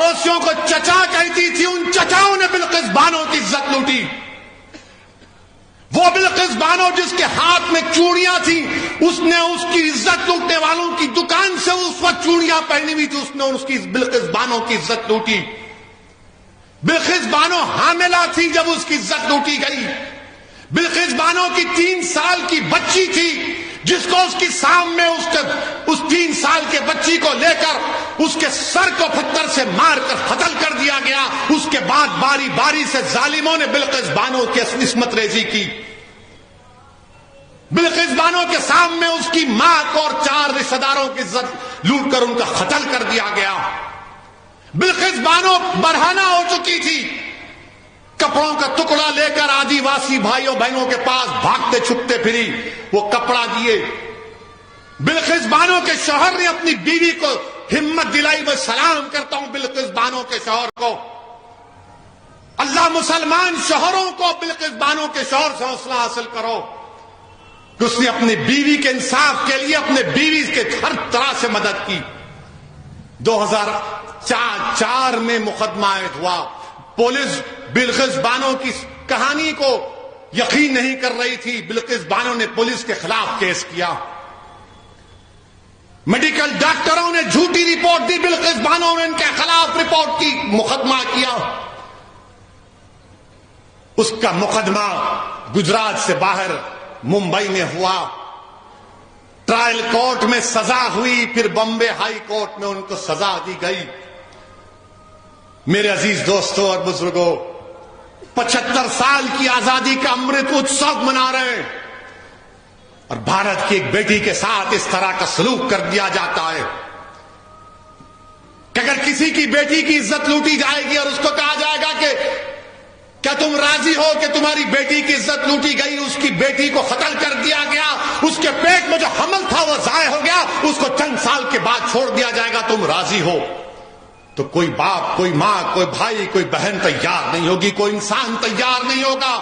پڑوسیوں کو چچا کہتی تھی، ان چچاؤں نے بلقیس بانو کی عزت لوٹی. وہ بلقیس بانو جس کے ہاتھ میں چوڑیاں تھیں، اس نے اس کی عزت لوٹنے والوں کی دکان سے اس وقت چوڑیاں پہنی ہوئی تھی، اس نے اس کی بلقیس بانو کی عزت لوٹی. بلقیس بانو حاملہ تھی جب اس کی عزت لوٹی گئی. بلقیس بانو کی 3 سال کی بچی تھی جس کو اس کی سامنے اس 3 سال کے بچی کو لے کر اس کے سر کو پتھر سے مار کر قتل کر دیا گیا. اس کے بعد باری باری سے ظالموں نے بلقیس بانو کی عصمت ریزی کی. بلقیس بانو کے سامنے اس کی ماں کو اور 4 رشتہ داروں کی عزت لوٹ کر ان کا قتل کر دیا گیا. بلقیس بانو برہنہ ہو چکی تھی، کپڑوں کا ٹکڑا لے کر آدی واسی بھائیوں بہنوں کے پاس بھاگتے چھپتے پھری، وہ کپڑا دیے. بلقیس بانو کے شوہر نے اپنی بیوی کو ہمت دلائی. میں سلام کرتا ہوں بلقیس بانو کے شوہر کو. اللہ مسلمان شوہروں کو بلقیس بانو کے شوہر سے حوصلہ حاصل کرو کہ اس نے اپنی بیوی کے انصاف کے لیے اپنے بیوی کے ہر طرح سے مدد کی. 2004 میں مقدمہ عائد ہوا. پولیس بلقیس بانو کی کہانی کو یقین نہیں کر رہی تھی. بلقیس بانو نے پولیس کے خلاف کیس کیا. میڈیکل ڈاکٹروں نے جھوٹی رپورٹ دی، بلقیس بانو نے ان کے خلاف رپورٹ کی، مقدمہ کیا. اس کا مقدمہ گجرات سے باہر ممبئی میں ہوا. ٹرائل کورٹ میں سزا ہوئی، پھر بمبے ہائی کورٹ میں ان کو سزا دی گئی. میرے عزیز دوستوں اور بزرگوں، 75 سال کی آزادی کا امرت اتسو منا رہے ہیں اور بھارت کی ایک بیٹی کے ساتھ اس طرح کا سلوک کر دیا جاتا ہے کہ اگر کسی کی بیٹی کی عزت لوٹی جائے گی اور اس کو کہا جائے گا کہ کیا تم راضی ہو کہ تمہاری بیٹی کی عزت لوٹی گئی، اس کی بیٹی کو قتل کر دیا گیا، اس کے پیٹ میں جو حمل تھا وہ ضائع ہو گیا، اس کو چند سال کے بعد چھوڑ دیا جائے گا، تم راضی ہو؟ تو کوئی باپ، کوئی ماں، کوئی بھائی، کوئی بہن تیار نہیں ہوگی، کوئی انسان تیار نہیں ہوگا.